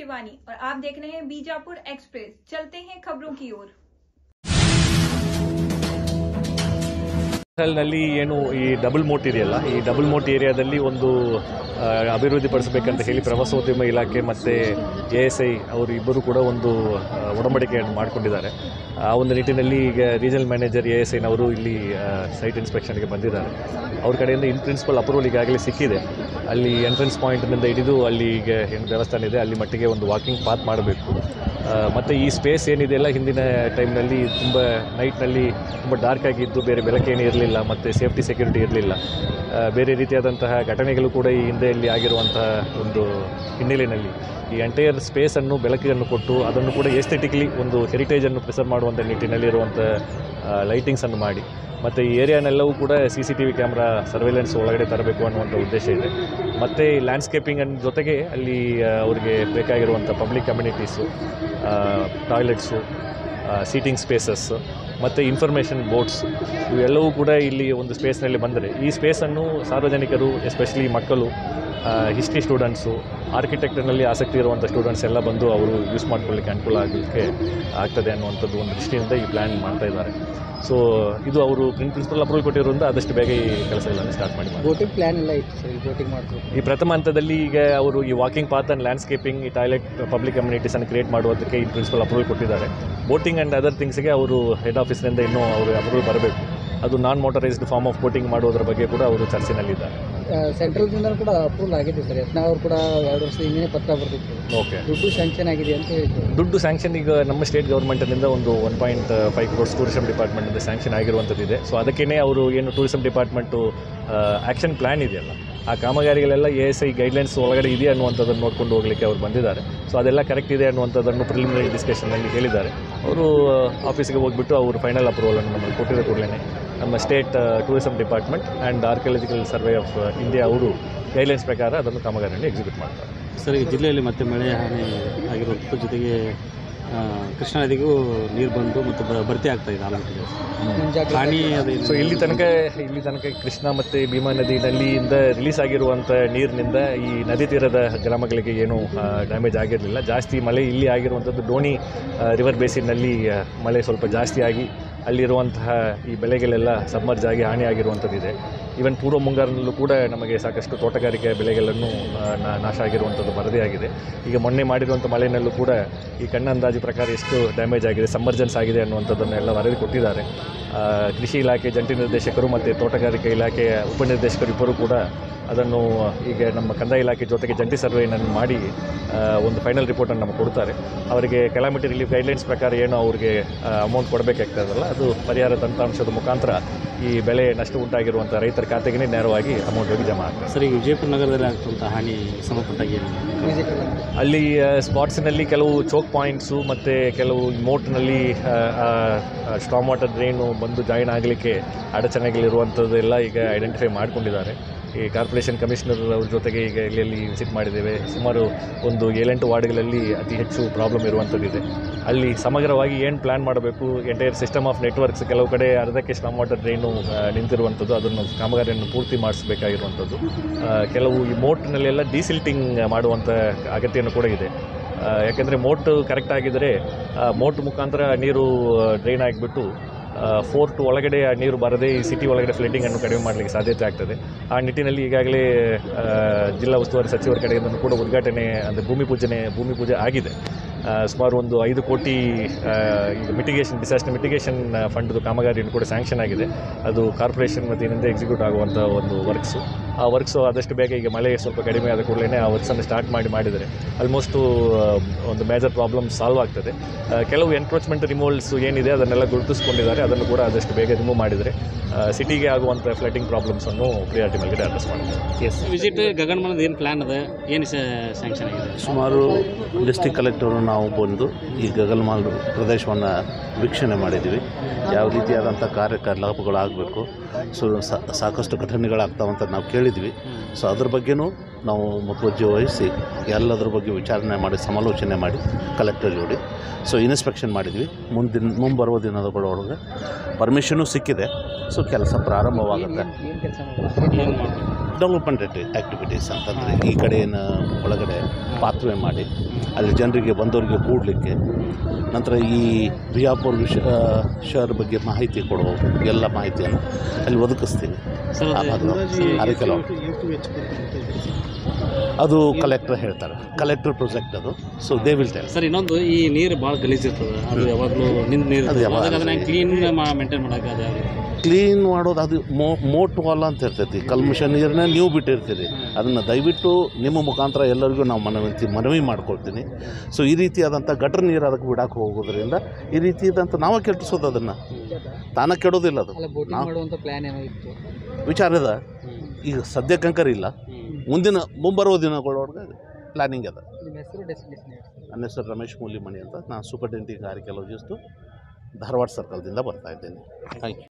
शिवानी और आप देख रहे हैं बीजापुर एक्सप्रेस। चलते हैं खबरों की ओर। ನಲ್ಲಿ ಏನು ಈ ಡಬಲ್ ಮೋಟ್ ಇದೆಯಲ್ಲ, ಈ ಡಬಲ್ ಮೋಟ್ ಏರಿಯಾದಲ್ಲಿ ಒಂದು ಅಭಿವೃದ್ಧಿಪಡಿಸಬೇಕಂತ ಹೇಳಿ ಪ್ರವಾಸೋದ್ಯಮ ಇಲಾಖೆ ಮತ್ತು ASI ಅವರು ಇಬ್ಬರು ಕೂಡ ಒಂದು ಒಡಂಬಡಿಕೆಯನ್ನು ಮಾಡಿಕೊಂಡಿದ್ದಾರೆ. ಆ ಒಂದು ನಿಟ್ಟಿನಲ್ಲಿ ಈಗ ರೀಜನಲ್ ಮ್ಯಾನೇಜರ್ ASIನವರು ಇಲ್ಲಿ ಸೈಟ್ ಇನ್ಸ್ಪೆಕ್ಷನ್ಗೆ ಬಂದಿದ್ದಾರೆ. ಅವ್ರ ಕಡೆಯಿಂದ ಇನ್ ಪ್ರಿನ್ಸಿಪಲ್ ಅಪ್ರೂವಲ್ ಈಗಾಗಲೇ ಸಿಕ್ಕಿದೆ. ಅಲ್ಲಿ ಎಂಟ್ರೆನ್ಸ್ ಪಾಯಿಂಟ್ನಿಂದ ಹಿಡಿದು ಅಲ್ಲಿ ಈಗ ಏನು ದೇವಸ್ಥಾನ ಇದೆ ಅಲ್ಲಿ ಮಟ್ಟಿಗೆ ಒಂದು ವಾಕಿಂಗ್ ಪಾತ್ ಮಾಡಬೇಕು. ಮತ್ತು ಈ ಸ್ಪೇಸ್ ಏನಿದೆಯಲ್ಲ, ಹಿಂದಿನ ಟೈಮ್ನಲ್ಲಿ ತುಂಬ ನೈಟ್ನಲ್ಲಿ ತುಂಬ ಡಾರ್ಕ್ ಆಗಿದ್ದು, ಬೇರೆ ಬೆಳಕೇನು ಇರಲಿಲ್ಲ ಮತ್ತು ಸೇಫ್ಟಿ ಸೆಕ್ಯೂರಿಟಿ ಇರಲಿಲ್ಲ. ಬೇರೆ ರೀತಿಯಾದಂತಹ ಘಟನೆಗಳು ಕೂಡ ಈ ಹಿಂದೆಯಲ್ಲಿ ಆಗಿರುವಂತಹ ಒಂದು ಹಿನ್ನೆಲೆಯಲ್ಲಿ ಈ ಎಂಟೈರ್ ಸ್ಪೇಸನ್ನು ಬೆಳಕನ್ನು ಕೊಟ್ಟು ಅದನ್ನು ಕೂಡ ಎಸ್ಥೆಟಿಕ್ಲಿ ಒಂದು ಹೆರಿಟೇಜನ್ನು ಪ್ರಿಸರ್ವ್ ಮಾಡುವಂಥ ನಿಟ್ಟಿನಲ್ಲಿರುವಂಥ ಲೈಟಿಂಗ್ಸನ್ನು ಮಾಡಿ ಮತ್ತು ಈ ಏರಿಯಾನೆಲ್ಲವೂ ಕೂಡ CCTV ಕ್ಯಾಮ್ರಾ ಸರ್ವೆಲೆನ್ಸ್ ಒಳಗಡೆ ತರಬೇಕು ಅನ್ನುವಂಥ ಉದ್ದೇಶ ಇದೆ. ಮತ್ತು ಈ ಲ್ಯಾಂಡ್ಸ್ಕೇಪಿಂಗ್ ಜೊತೆಗೆ ಅಲ್ಲಿ ಅವರಿಗೆ ಬೇಕಾಗಿರುವಂಥ public communities, toilets, seating spaces ಮತ್ತು ಇನ್ಫಾರ್ಮೇಷನ್ ಬೋರ್ಡ್ಸ್ ಇವೆಲ್ಲವೂ ಕೂಡ ಇಲ್ಲಿ ಒಂದು ಸ್ಪೇಸ್ನಲ್ಲಿ ಬಂದರೆ ಈ ಸ್ಪೇಸನ್ನು ಸಾರ್ವಜನಿಕರು, ಎಸ್ಪೆಷಲಿ ಮಕ್ಕಳು, ಹಿಸ್ಟ್ರಿ ಸ್ಟೂಡೆಂಟ್ಸು, ಆರ್ಕಿಟೆಕ್ಚರ್ನಲ್ಲಿ ಆಸಕ್ತಿ ಇರುವಂಥ ಸ್ಟೂಡೆಂಟ್ಸ್ ಎಲ್ಲ ಬಂದು ಅವರು ಯೂಸ್ ಮಾಡ್ಕೊಳ್ಳಿಕ್ಕೆ ಅನುಕೂಲ ಆಗಲಿಕ್ಕೆ ಆಗ್ತದೆ ಅನ್ನುವಂಥದ್ದು ಒಂದು ದೃಷ್ಟಿಯಿಂದ ಈ ಪ್ಲ್ಯಾನ್ ಮಾಡ್ತಾ ಇದ್ದಾರೆ. ಸೊ ಇದು ಅವರು ಪ್ರಿನ್ಸಿಪಲ್ ಅಪ್ರೂವಲ್ ಕೊಟ್ಟಿರೋದ್ರಿಂದ ಆದಷ್ಟು ಬೇಗ ಈ ಕೆಲಸಗಳನ್ನು ಸ್ಟಾರ್ಟ್ ಮಾಡಿ ಬೋಟಿಂಗ್ ಪ್ಲ್ಯಾನ್ ಎಲ್ಲ ಇತ್ತು ಸರ್. ಬೋಟಿಂಗ್ ಮಾಡ್ತಾರೆ. ಈ ಪ್ರಥಮ ಹಂತದಲ್ಲಿ ಈಗ ಅವರು ಈ ವಾಕಿಂಗ್ ಪಾತ್ ಆ್ಯಂಡ್ ಲ್ಯಾಂಡ್ಸ್ಕೇಪಿಂಗ್, ಈ ಟಾಯ್ಲೆಟ್, ಪಬ್ಲಿಕ್ ಕಮ್ಯುನಿಟೀಸನ್ನು ಕ್ರಿಯೇಟ್ ಮಾಡುವುದಕ್ಕೆ ಈ ಪ್ರಿನ್ಸಿಪಲ್ ಅಪ್ರೂವಲ್ ಕೊಟ್ಟಿದ್ದಾರೆ. ಬೋಟಿಂಗ್ ಆ್ಯಂಡ್ ಅದರ್ ಥಿಂಗ್ಸ್ಗೆ ಅವರು ಹೆಡ್ ಆಫೀಸ್ನಿಂದ ಇನ್ನೂ ಅವರು ಅಪ್ರೂವಲ್ ಬರಬೇಕು. ಅದು ನಾನ್ ಮೋಟರೈಸ್ಡ್ ಫಾರ್ಮ್ ಆಫ್ ಬೋಟಿಂಗ್ ಮಾಡೋದ್ರ ಬಗ್ಗೆ ಕೂಡ ಅವರು ಚರ್ಚೆನಲ್ಲಿದ್ದಾರೆ. ಸೆಂಟ್ರಲ್ದಿಂದ ಕೂಡ ಅಪ್ರೂವಲ್ ಆಗಿದೆ ಸರ್. ಯತ್ನಾಳ್ ಅವರು ಕೂಡ 2 ವರ್ಷದ ಹಿಂದೆ ಪತ್ರ ಬರೆದಿತ್ತು. ಓಕೆ, ದುಡ್ಡು ಸ್ಯಾಂಕ್ಷನ್ ಆಗಿದೆ ಅಂತ ಹೇಳ್ತಾರೆ. ದುಡ್ಡು ಸ್ಯಾಂಕ್ಷನ್ ಈಗ ನಮ್ಮ ಸ್ಟೇಟ್ ಗೌರ್ಮೆಂಟಿನಿಂದ ಒಂದು 1.5 crores ಟೂರಿಸಂ ಡಿಪಾರ್ಟ್ಮೆಂಟಿಂದ ಸ್ಯಾಂಕ್ಷನ್ ಆಗಿರುವಂಥದ್ದಿದೆ. ಸೊ ಅದಕ್ಕೇ ಅವರು ಏನು ಟೂರಿಸಂ ಡಿಪಾರ್ಟ್ಮೆಂಟು ಆ್ಯಕ್ಷನ್ ಪ್ಲ್ಯಾನ್ ಇದೆಯಲ್ಲ, ಆ ಕಾಮಗಾರಿಗಳೆಲ್ಲ ASI ಗೈಡ್ಲೈನ್ಸ್ ಒಳಗಡೆ ಇದೆಯಾ ಅನ್ನುವಂಥದ್ದನ್ನು ನೋಡ್ಕೊಂಡು ಹೋಗಲಿಕ್ಕೆ ಅವ್ರು ಬಂದಿದ್ದಾರೆ. ಸೊ ಅದೆಲ್ಲ ಕರೆಕ್ಟ್ ಇದೆ ಅನ್ನುವಂಥದ್ದನ್ನು ಪ್ರಿಲಿಮಿನರಿ ಡಿಸ್ಕಷನ್ನಲ್ಲಿ ಹೇಳಿದ್ದಾರೆ. ಅವರು ಆಫೀಸಿಗೆ ಹೋಗಿಬಿಟ್ಟು ಅವರು ಫೈನಲ್ ಅಪ್ರೂವಲನ್ನು ನಮಗೆ ಕೊಟ್ಟಿರೋ ಕೂಡಲೇ ನಮ್ಮ state tourism department and archaeological survey of India ಅವರು ಗೈಡ್ಲೈನ್ಸ್ ಪ್ರಕಾರ ಅದನ್ನು ಕಾಮಗಾರಿಯಲ್ಲಿ ಎಕ್ಸಿಕ್ಯೂಟ್ ಮಾಡ್ತಾರೆ. ಸರ್, ಈ ಜಿಲ್ಲೆಯಲ್ಲಿ ಮತ್ತೆ ಮಳೆ ಹಾನಿ ಆಗಿರೋದ್ರ ಜೊತೆಗೆ ಕೃಷ್ಣಾ ನದಿಗೂ ನೀರು ಬಂದು ಮತ್ತು ಭರ್ತಿ ಆಗ್ತಾ ಇದೆ ಹಾನಿ. ಸೊ ಇಲ್ಲಿ ತನಕ ಕೃಷ್ಣಾ ಮತ್ತು ಭೀಮಾ ನದಿನಲ್ಲಿಯಿಂದ ರಿಲೀಸ್ ಆಗಿರುವಂಥ ನೀರಿನಿಂದ ಈ ನದಿ ತೀರದ ಗ್ರಾಮಗಳಿಗೆ ಏನೂ ಡ್ಯಾಮೇಜ್ ಆಗಿರಲಿಲ್ಲ. ಜಾಸ್ತಿ ಮಳೆ ಇಲ್ಲಿ ಆಗಿರುವಂಥದ್ದು ಡೋಣಿ ರಿವರ್ ಬೇಸಿನ್ನಲ್ಲಿ ಮಳೆ ಸ್ವಲ್ಪ ಜಾಸ್ತಿ ಆಗಿ ಅಲ್ಲಿರುವಂತಹ ಈ ಬೆಳೆಗಳೆಲ್ಲ ಸಬ್ಮರ್ಜ್ ಆಗಿ ಹಾನಿಯಾಗಿರುವಂಥದ್ದಿದೆ. ಈವನ್ ಪೂರ್ವ ಮುಂಗಾರಿನಲ್ಲೂ ಕೂಡ ನಮಗೆ ಸಾಕಷ್ಟು ತೋಟಗಾರಿಕೆ ಬೆಳೆಗಳನ್ನು ನಾಶ ಆಗಿರುವಂಥದ್ದು ವರದಿಯಾಗಿದೆ. ಈಗ ಮೊನ್ನೆ ಮಾಡಿರುವಂಥ ಮಳೆಯಲ್ಲೂ ಕೂಡ ಈ ಕಣ್ಣಂದಾಜು ಪ್ರಕಾರ ಎಷ್ಟು ಡ್ಯಾಮೇಜ್ ಆಗಿದೆ, ಸಮ್ಮರ್ಜೆನ್ಸ್ ಆಗಿದೆ ಅನ್ನುವಂಥದ್ದನ್ನೆಲ್ಲ ವರದಿ ಕೊಟ್ಟಿದ್ದಾರೆ. ಕೃಷಿ ಇಲಾಖೆ ಜಂಟಿ ನಿರ್ದೇಶಕರು ಮತ್ತು ತೋಟಗಾರಿಕೆ ಇಲಾಖೆಯ ಉಪನಿರ್ದೇಶಕರು ಇಬ್ಬರು ಕೂಡ ಅದನ್ನು ಈಗ ನಮ್ಮ ಕಂದಾಯ ಇಲಾಖೆ ಜೊತೆಗೆ ಜಂಟಿ ಸರ್ವೆಯನ್ನು ಮಾಡಿ ಒಂದು ಫೈನಲ್ ರಿಪೋರ್ಟನ್ನು ನಮಗೆ ಕೊಡ್ತಾರೆ. ಅವರಿಗೆ ಕೆಲಾಮಿಟಿ ರಿಲೀಫ್ ಗೈಡ್ಲೈನ್ಸ್ ಪ್ರಕಾರ ಏನು ಅವ್ರಿಗೆ ಅಮೌಂಟ್ ಕೊಡಬೇಕಾಗ್ತದಲ್ಲ, ಅದು ಪರಿಹಾರ ತಂತ್ರಾಂಶದ ಮುಖಾಂತರ ಈ ಬೆಳೆ ನಷ್ಟ ಉಂಟಾಗಿರುವಂಥ ರೈತರ ಖಾತೆಗೆ ನೇರವಾಗಿ ಅಮೌಂಟ್ ಹೋಗಿ ಜಮಾ ಆಗ್ತದೆ. ಸರ್, ಈಗ ವಿಜಯಪುರ ನಗರದಲ್ಲಿ ಆಗ್ತಂಥ ಹಾನಿ ಸಂಬಂಧಪಟ್ಟಾಗಿ ಅಲ್ಲಿ ಸ್ಪಾಟ್ಸ್ನಲ್ಲಿ ಕೆಲವು ಚೋಕ್ ಪಾಯಿಂಟ್ಸು ಮತ್ತು ಕೆಲವು ಮೋಟ್ನಲ್ಲಿ ಸ್ಟಾಮ್ ವಾಟರ್ ಡ್ರೈನು ಬಂದು ಜಾಯಿನ್ ಆಗಲಿಕ್ಕೆ ಅಡಚಣೆಗಳಿರುವಂಥದ್ದೆಲ್ಲ ಈಗ ಐಡೆಂಟಿಫೈ ಮಾಡಿಕೊಂಡಿದ್ದಾರೆ. ಈ ಕಾರ್ಪೊರೇಷನ್ ಕಮಿಷನರ್ ಅವ್ರ ಜೊತೆಗೆ ಈಗ ಇಲ್ಲಿ ವಿಸಿಟ್ ಮಾಡಿದ್ದೇವೆ. ಸುಮಾರು ಒಂದು 7-8 ವಾರ್ಡ್ಗಳಲ್ಲಿ ಅತಿ ಹೆಚ್ಚು ಪ್ರಾಬ್ಲಮ್ ಇರುವಂಥದ್ದಿದೆ. ಅಲ್ಲಿ ಸಮಗ್ರವಾಗಿ ಏನು ಪ್ಲ್ಯಾನ್ ಮಾಡಬೇಕು, ಎಂಟೈರ್ ಸಿಸ್ಟಮ್ ಆಫ್ ನೆಟ್ವರ್ಕ್ಸ್, ಕೆಲವು ಕಡೆ ಅರ್ಧಕ್ಕೆ ಸ್ಟಾಮ್ ವಾಟರ್ ಡ್ರೈನು ನಿಂತಿರುವಂಥದ್ದು, ಅದನ್ನು ಕಾಮಗಾರಿಯನ್ನು ಪೂರ್ತಿ ಮಾಡಿಸಬೇಕಾಗಿರುವಂಥದ್ದು. ಕೆಲವು ಈ ಮೋಟ್ನಲ್ಲೆಲ್ಲ ಡಿಸಿಲ್ಟಿಂಗ್ ಮಾಡುವಂಥ ಅಗತ್ಯನೂ ಕೂಡ ಇದೆ. ಯಾಕೆಂದರೆ ಮೋಟ್ ಕರೆಕ್ಟ್ ಆಗಿದ್ದರೆ ಮೋಟ್ ಮುಖಾಂತರ ನೀರು ಡ್ರೈನ್ ಆಗಿಬಿಟ್ಟು ಫೋರ್ಟ್ ಒಳಗಡೆ ಆ ನೀರು ಬರದೇ ಈ ಸಿಟಿ ಒಳಗಡೆ ಫ್ಲಡ್ಡಿಂಗನ್ನು ಕಡಿಮೆ ಮಾಡಲಿಕ್ಕೆ ಸಾಧ್ಯತೆ ಆಗ್ತದೆ. ಆ ನಿಟ್ಟಿನಲ್ಲಿ ಈಗಾಗಲೇ ಜಿಲ್ಲಾ ಉಸ್ತುವಾರಿ ಸಚಿವರ ಕಡೆಯಿಂದ ಕೂಡ ಉದ್ಘಾಟನೆ ಅಂದರೆ ಭೂಮಿ ಪೂಜೆ ಆಗಿದೆ. ಸುಮಾರು ಒಂದು 5 ಕೋಟಿ ಈಗ ಡಿಸಾಸ್ಟರ್ ಮಿಟಿಗೇಷನ್ ಫಂಡ್ದು ಕಾಮಗಾರಿಯನ್ನು ಕೂಡ ಸ್ಯಾಂಕ್ಷನ್ ಆಗಿದೆ. ಅದು ಕಾರ್ಪೊರೇಷನ್ ವತಿಯಿಂದ ಎಕ್ಸಿಕ್ಯೂಟ್ ಆಗುವಂಥ ಒಂದು ವರ್ಕ್ಸು. ಆ ವರ್ಕ್ಸು ಆದಷ್ಟು ಬೇಗ ಈಗ ಮಳೆ ಸ್ವಲ್ಪ ಕಡಿಮೆ ಆದ ಕೂಡಲೇ ಆ ವರ್ಕ್ಸನ್ನು ಸ್ಟಾರ್ಟ್ ಮಾಡಿದರೆ ಆಲ್ಮೋಸ್ಟು ಒಂದು ಮೇಜರ್ ಪ್ರಾಬ್ಲಮ್ ಸಾಲ್ವ್ ಆಗ್ತದೆ. ಕೆಲವು ಎನ್ಕ್ರೋಚ್ಮೆಂಟ್ ರಿಮೂವಲ್ಸ್ ಏನಿದೆ ಅದನ್ನೆಲ್ಲ ಗುರುತಿಸ್ಕೊಂಡಿದ್ದಾರೆ. ಅದನ್ನು ಕೂಡ ಆದಷ್ಟು ಬೇಗ ರಿಮೂವ್ ಮಾಡಿದರೆ ಸಿಟಿಗೆ ಆಗುವಂಥ ಫ್ಲಡ್ಡಿಂಗ್ ಪ್ರಾಬ್ಲಮ್ಸನ್ನು ಪ್ರಿಯಾರಿಟಿ ಮೇಲೆ ಅಡ್ರೆಸ್ ಮಾಡ್ತಾರೆ. ಎಸ್ ವಿಸಿಟ್ ಗಗನಮನದ ಏನು ಪ್ಲ್ಯಾನ್ ಅದ, ಏನು ಸ್ಯಾಂಕ್ಷನ್ ಆಗಿದೆ? ಸುಮಾರು ಡಿಸ್ಟ್ರಿಕ್ಟ್ ಕಲೆಕ್ಟರ್ ನಾವು ಬಂದು ಈ ಗಗನಮಾಲ್ ಪ್ರದೇಶವನ್ನು ವೀಕ್ಷಣೆ ಮಾಡಿದ್ದೀವಿ. ಯಾವ ರೀತಿಯಾದಂಥ ಕಾರ್ಯಕಲಾಪಗಳಾಗಬೇಕು, ಸೊ ಸಾಕಷ್ಟು ಘಟನೆಗಳಾಗ್ತಾವಂತ ನಾವು ಕೇಳಿದ್ವಿ. ಸೊ ಅದ್ರ ಬಗ್ಗೆನೂ ನಾವು ಮುತುವರ್ಜಿ ವಹಿಸಿ ಎಲ್ಲದ್ರ ಬಗ್ಗೆ ವಿಚಾರಣೆ ಮಾಡಿ ಸಮಾಲೋಚನೆ ಮಾಡಿ ಕಲೆಕ್ಟರ್ ಜೋಡಿ ಸೊ ಇನ್ಸ್ಪೆಕ್ಷನ್ ಮಾಡಿದ್ವಿ. ಮುಂಬರುವ ದಿನಗಳೊಳಗೆ ಪರ್ಮಿಷನ್ನು ಸಿಕ್ಕಿದೆ. ಸೊ ಕೆಲಸ ಪ್ರಾರಂಭವಾಗುತ್ತೆ. ಡೆವಲಪ್ಮೆಂಟ್ ಆ್ಯಕ್ಟಿವಿಟೀಸ್ ಅಂತಂದರೆ ಈ ಕಡೆಯ ಒಳಗಡೆ ಪಾತ್ವೆ ಮಾಡಿ ಅಲ್ಲಿ ಜನರಿಗೆ ಬಂದವರಿಗೆ ಕೂಡಲಿಕ್ಕೆ, ನಂತರ ಈ ಬಿಜಾಪುರ ಶಹರ ಬಗ್ಗೆ ಮಾಹಿತಿ ಕೊಡೋ ಎಲ್ಲ ಮಾಹಿತಿಯನ್ನು ಅಲ್ಲಿ ಒದಗಿಸ್ತೀವಿ. ಆ ಭಾಗದ ಅರಕೆಲ ಅದು ಕಲೆಕ್ಟರ್ ಹೇಳ್ತಾರೆ, ಕಲೆಕ್ಟರ್ ಪ್ರಾಜೆಕ್ಟ್ ಅದು. So they will tell. Sir, ಇನ್ನೊಂದು ಈ ನೀರು ಭಾಳ ಗಲೀಜಿರ್ತದೆ, ಅದು ಯಾವಾಗಲೂ ನಿಂತ ನೀರು ಅದನ್ನು ಕ್ಲೀನ್ ಮೇಂಟೈನ್ ಮಾಡೋಕೆ ಅದು ಯಾವ ರೀತಿ ಕ್ಲೀನ್ ಮಾಡೋದು? ಅದು ಮೋಟ್ ವಾಲ್ ಅಂತ ಇರ್ತೈತಿ, ಕಲ್ಮಶ ನೀರನ್ನ ನೀವು ಬಿಟ್ಟಿರ್ತೀರಿ. ಅದನ್ನು ದಯವಿಟ್ಟು ನಿಮ್ಮ ಮುಖಾಂತರ ಎಲ್ಲರಿಗೂ ನಾವು ಮನವಿ ಮಾಡ್ಕೊಳ್ತೀನಿ. ಸೊ ಈ ರೀತಿಯಾದಂಥ ಗಟ್ರ ನೀರು ಅದಕ್ಕೆ ಬಿಡಕ್ಕೆ ಹೋಗೋದ್ರಿಂದ ಈ ರೀತಿಯಾದಂಥ ನಾವೇ ಕೆಟ್ಟಿಸೋದು, ಅದನ್ನು ತಾನೇ ಕೆಡೋದಿಲ್ಲ. ಅದು ಮಾಡುವಂಥ ಪ್ಲ್ಯಾನ್ ಏನೋ ಇತ್ತು, ವಿಚಾರದ ಈಗ ಸದ್ಯಕ್ಕಂಕರ ಇಲ್ಲ, ಮುಂಬರುವ ದಿನಗಳೊಳಗೆ ಪ್ಲ್ಯಾನಿಂಗ್ ಅದ. ನಿಮ್ಮ ಹೆಸರು, ಡೆಸ್ಟಿನೇಷನ್? ನನ್ನ ಹೆಸರು ರಮೇಶ್ ಮೂಲಿಮಣಿ ಅಂತ. ನಾನು ಸೂಪರಿಂಟೆಂಡಿಂಗ್ ಆರ್ಕಿಯಾಲಜಿಸ್ಟು ಧಾರವಾಡ ಸರ್ಕಲ್ದಿಂದ ಬರ್ತಾ ಇದ್ದೇನೆ. Thank you.